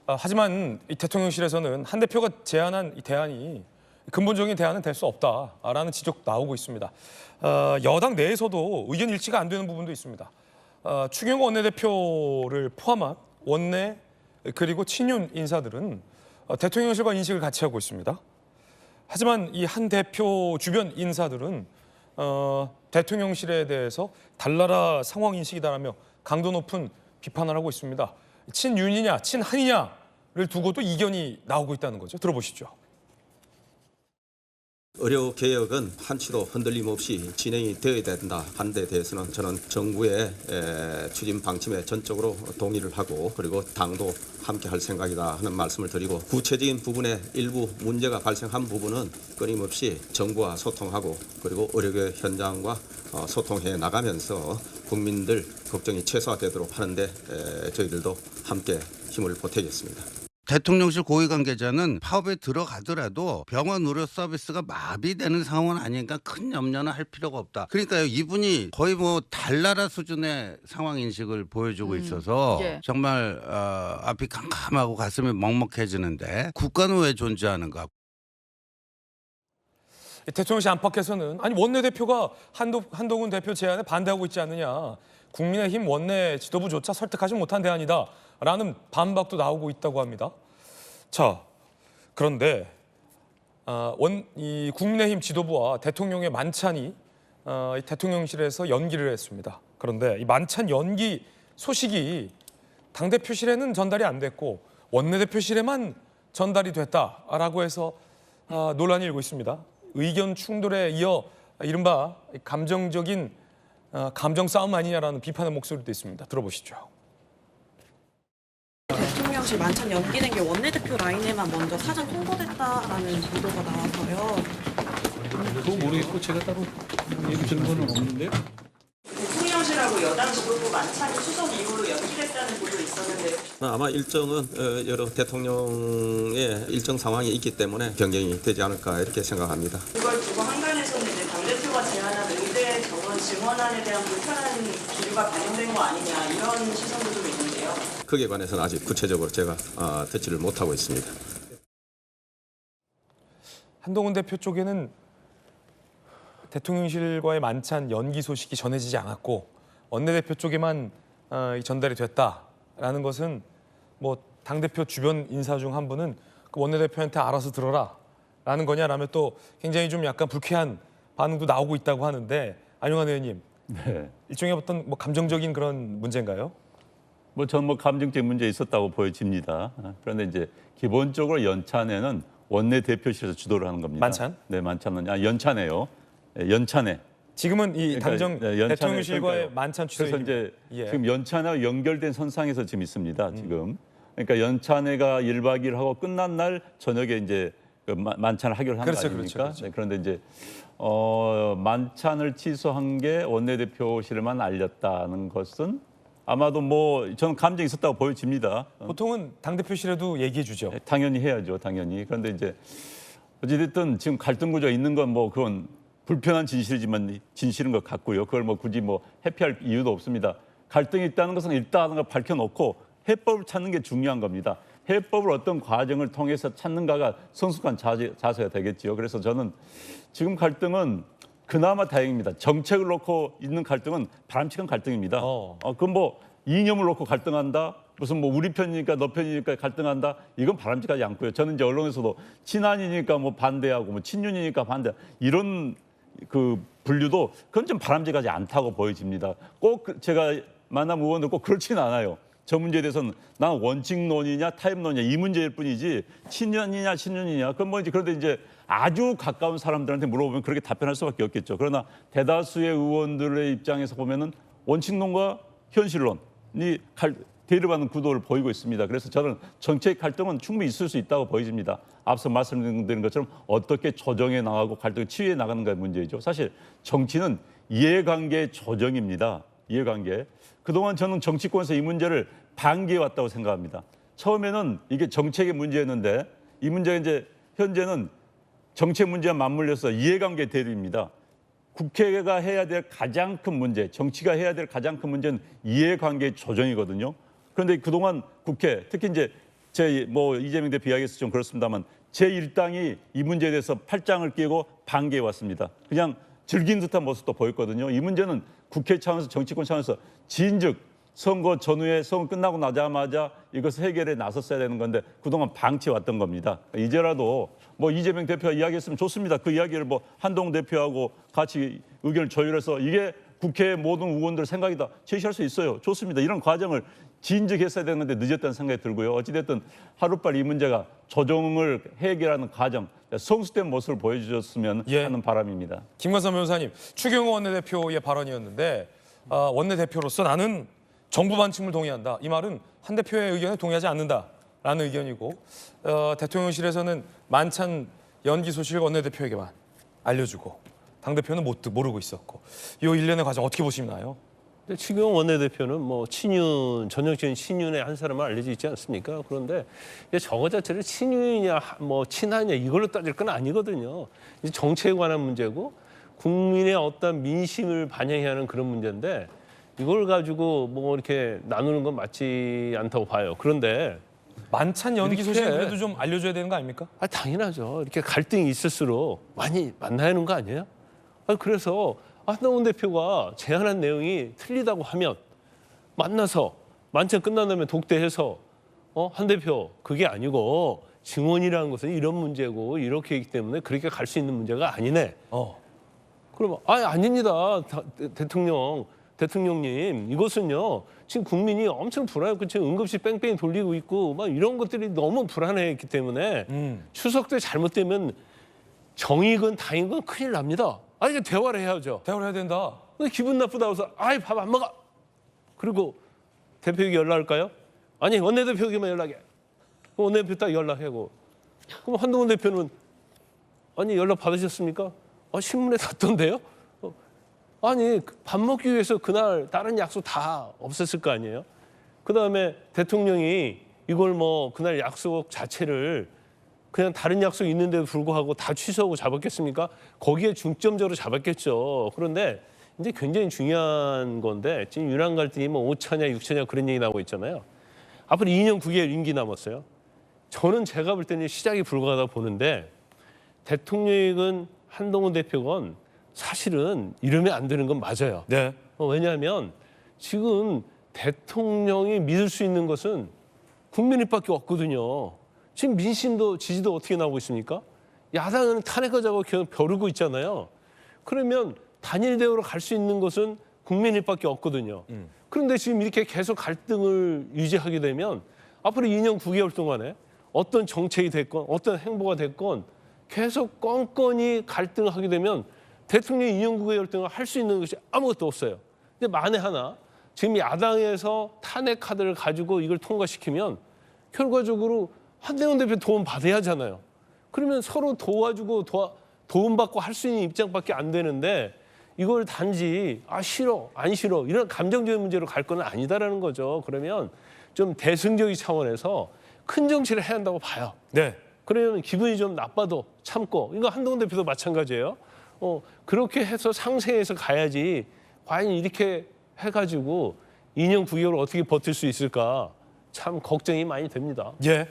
하지만 이 대통령실에서는 한 대표가 제안한 이 대안이 근본적인 대안은 될 수 없다라는 지적 나오고 있습니다. 여당 내에서도 의견 일치가 안 되는 부분도 있습니다. 추경호 원내대표를 포함한 원내 그리고 친윤 인사들은 대통령실과 인식을 같이 하고 있습니다. 하지만 이 한 대표 주변 인사들은 대통령실에 대해서 달나라 상황 인식이다라며 강도 높은 비판을 하고 있습니다. 친윤이냐 친한이냐를 두고도 이견이 나오고 있다는 거죠. 들어보시죠. 의료 개혁은 한치도 흔들림 없이 진행이 되어야 된다 하는 데 대해서는 저는 정부의 추진 방침에 전적으로 동의를 하고 그리고 당도 함께 할 생각이다 하는 말씀을 드리고 구체적인 부분에 일부 문제가 발생한 부분은 끊임없이 정부와 소통하고 그리고 의료계 현장과 소통해 나가면서 국민들 걱정이 최소화되도록 하는데 저희들도 함께 힘을 보태겠습니다. 대통령실 고위 관계자는 파업에 들어가더라도 병원 의료 서비스가 마비되는 상황은 아니니까 큰 염려는 할 필요가 없다. 그러니까요, 이분이 거의 뭐 달나라 수준의 상황 인식을 보여주고 있어서 예. 정말 앞이 캄캄하고 가슴이 먹먹해지는데 국가는 왜 존재하는가? 대통령실 안팎에서는 아니 원내대표가 한동훈 대표 제안에 반대하고 있지 않느냐. 국민의힘 원내 지도부조차 설득하지 못한 대안이다라는 반박도 나오고 있다고 합니다. 자, 그런데 이 국민의힘 지도부와 대통령의 만찬이 이 대통령실에서 연기를 했습니다. 그런데 이 만찬 연기 소식이 당대표실에는 전달이 안 됐고 원내대표실에만 전달이 됐다라고 해서 논란이 일고 있습니다. 의견 충돌에 이어 이른바 감정적인 감정 싸움 아니냐라는 비판의 목소리도 있습니다. 들어보시죠. 대통령실 만찬 연기된 게 원내대표 라인에만 먼저 사전 통보됐다라는 보도가 나와서요. 그거 모르겠고 제가 따로 얘기 들은 건 없는데요. 대통령실하고 여당 지도부 만찬이 추석 이후로 연기됐다는 보도 있었는데요. 아마 일정은 여러 대통령의 일정 상황이 있기 때문에 변경이 되지 않을까 이렇게 생각합니다. 그걸 두고 한간에서는 이제 당대표가 제안한 의대 정원 증원안에 대한 불편한 기류가 반영된 거 아니냐 이런 시선도 좀 있는데요. 거기에 관해서는 아직 구체적으로 제가 듣지를 못하고 있습니다. 한동훈 대표 쪽에는 대통령실과의 만찬 연기 소식이 전해지지 않았고 원내대표 쪽에만 전달이 됐다라는 것은 뭐 당대표 주변 인사 중 한 분은 그 원내대표한테 알아서 들어라라는 거냐라며 또 굉장히 좀 약간 불쾌한 반응도 나오고 있다고 하는데 안용환 의원님, 네. 일종의 어떤 뭐 감정적인 그런 문제인가요? 전 감정적 문제 있었다고 보여집니다. 그런데 이제 기본적으로 연찬회는 원내 대표실에서 주도를 하는 겁니다. 만찬? 네, 만찬은 연찬회요. 연찬회. 지금은 이 당정 연찬회, 대통령실과의 그러니까요. 만찬 추세 그래서 이제 예. 지금 연찬회와 연결된 선상에서 지금 있습니다. 지금. 그러니까 연찬회가 1박 2일 하고 끝난 날 저녁에 이제 그 만찬을 하기로 한 거 그렇죠, 아닙니까? 그렇죠. 네, 그런데 이제 만찬을 취소한 게 원내대표실에만 알렸다는 것은 아마도 뭐 저는 감정이 있었다고 보여집니다. 보통은 당대표실에도 얘기해 주죠. 당연히 해야죠, 당연히. 그런데 이제 어찌됐든 지금 갈등 구조가 있는 건 뭐 그건 불편한 진실이지만 진실인 것 같고요. 그걸 뭐 굳이 뭐 회피할 이유도 없습니다. 갈등이 있다는 것은 일단은 밝혀놓고 해법을 찾는 게 중요한 겁니다. 해법을 어떤 과정을 통해서 찾는가가 성숙한 자세가 되겠지요. 그래서 저는 지금 갈등은 그나마 다행입니다. 정책을 놓고 있는 갈등은 바람직한 갈등입니다. 그건 뭐 이념을 놓고 갈등한다. 무슨 뭐 우리 편이니까 너 편이니까 갈등한다. 이건 바람직하지 않고요. 저는 이제 언론에서도 친한이니까 뭐 반대하고 뭐 친윤이니까 반대 이런 그 분류도 그건 좀 바람직하지 않다고 보여집니다. 꼭 제가 만남 의원들 꼭 그렇지는 않아요. 저 문제에 대해서는 난 원칙론이냐 타협론이냐 이 문제일 뿐이지 친윤이냐 친윤이냐 그건 뭐 이제 그런데 이제 아주 가까운 사람들한테 물어보면 그렇게 답변할 수밖에 없겠죠. 그러나 대다수의 의원들의 입장에서 보면은 원칙론과 현실론이 대립하는 구도를 보이고 있습니다. 그래서 저는 정책 갈등은 충분히 있을 수 있다고 보여집니다. 앞서 말씀드린 것처럼 어떻게 조정해 나가고 갈등을 치유해 나가는가의 문제이죠. 사실 정치는 이해관계 조정입니다. 이해관계. 그동안 저는 정치권에서 이 문제를 방기해 왔다고 생각합니다. 처음에는 이게 정책의 문제였는데 이 문제가 이제 현재는 정책 문제와 맞물려서 이해관계 대립입니다. 국회가 해야 될 가장 큰 문제, 정치가 해야 될 가장 큰 문제는 이해관계 조정이거든요. 그런데 그동안 국회, 특히 이제 제 뭐 이재명 대표 이야기에서 좀 그렇습니다만 제1당이 이 문제에 대해서 팔짱을 끼고 반기해 왔습니다. 그냥 즐긴 듯한 모습도 보였거든요. 이 문제는 국회 차원에서 정치권 차원에서 진즉 선거 전후에 선거 끝나고 나자마자 이것을 해결에 나섰어야 되는 건데 그동안 방치해 왔던 겁니다. 이제라도 뭐 이재명 대표가 이야기했으면 좋습니다. 그 이야기를 뭐 한동훈 대표하고 같이 의견을 조율해서 이게 국회의 모든 의원들 생각이다 제시할 수 있어요. 좋습니다. 이런 과정을 진즉했어야 되는 건데 늦었다는 생각이 들고요. 어찌됐든 하루빨리 이 문제가 조정을 해결하는 과정, 성숙된 모습을 보여주셨으면 예. 하는 바람입니다. 김관삼 변호사님, 추경호 원내대표의 발언이었는데 원내대표로서 나는 정부 반침을 동의한다. 이 말은 한 대표의 의견에 동의하지 않는다라는 의견이고 대통령실에서는 만찬 연기 소식을 원내대표에게만 알려주고 당대표는 모르고 있었고 이 일련의 과정 어떻게 보시나요? 근데 추경호 원내대표는 뭐 친윤, 전형적인 친윤의 한 사람은 알려져 있지 않습니까? 그런데 저거 자체를 친윤이냐 뭐 친하냐 이걸로 따질 건 아니거든요. 이제 정치에 관한 문제고 국민의 어떤 민심을 반영해야 하는 그런 문제인데 이걸 가지고 뭐 이렇게 나누는 건 맞지 않다고 봐요. 그런데 만찬 연기 이렇게- 소식은 그래도 좀 알려줘야 되는 거 아닙니까? 당연하죠. 이렇게 갈등이 있을수록 많이 만나야 하는 거 아니에요? 그래서 한동훈 대표가 제안한 내용이 틀리다고 하면 만나서 만찬 끝난 다음에 독대해서 한 대표 그게 아니고 증언이라는 것은 이런 문제고 이렇게 있기 때문에 그렇게 갈 수 있는 문제가 아니네. 그러면 아닙니다. 대통령님 이것은요 지금 국민이 엄청 불안했고 지금 응급실 뺑뺑이 돌리고 있고 막 이런 것들이 너무 불안했기 때문에 추석 때 잘못되면 정익은 당익은 큰일 납니다. 이게 대화를 해야죠. 대화를 해야 된다. 근데 기분 나쁘다고 해서 밥 안 먹어. 그리고 대표에게 연락할까요? 아니 원내대표에게만 연락해. 원내대표 딱 연락하고. 그럼 한동훈 대표는 아니 연락 받으셨습니까? 신문에 났던데요? 아니 밥 먹기 위해서 그날 다른 약속 다 없었을 거 아니에요? 그다음에 대통령이 이걸 뭐 그날 약속 자체를 그냥 다른 약속 있는데도 불구하고 다 취소하고 잡았겠습니까? 거기에 중점적으로 잡았겠죠. 그런데 이제 굉장히 중요한 건데 지금 윤한 갈등이 뭐 5차냐 6차냐 그런 얘기 나오고 있잖아요. 앞으로 2년 9개월 임기 남았어요. 저는 제가 볼 때는 시작이 불가하다 보는데 대통령은 한동훈 대표건 사실은 이러면 안 되는 건 맞아요. 네. 왜냐하면 지금 대통령이 믿을 수 있는 것은 국민일밖에 없거든요. 지금 민심도 지지도 어떻게 나오고 있습니까? 야당은 탄핵하자고 벼르고 있잖아요. 그러면 단일 대우로 갈 수 있는 것은 국민일밖에 없거든요. 그런데 지금 이렇게 계속 갈등을 유지하게 되면 앞으로 2년 9개월 동안에 어떤 정책이 됐건 어떤 행보가 됐건 계속 껌껌이 갈등을 하게 되면 대통령이 2년 9개월 동안 할 수 있는 것이 아무것도 없어요. 근데 만에 하나 지금 야당에서 탄핵 카드를 가지고 이걸 통과시키면 결과적으로 한동훈 대표 도움 받아야 하잖아요. 그러면 서로 도와주고 도움받고 할 수 있는 입장밖에 안 되는데 이걸 단지 싫어 안 싫어 이런 감정적인 문제로 갈 건 아니다라는 거죠. 그러면 좀 대승적인 차원에서 큰 정치를 해야 한다고 봐요. 네. 그러면 기분이 좀 나빠도 참고 이거 한동훈 대표도 마찬가지예요. 그렇게 해서 상생해서 가야지 과연 이렇게 해가지고 2년 9개월 어떻게 버틸 수 있을까 참 걱정이 많이 됩니다. 예.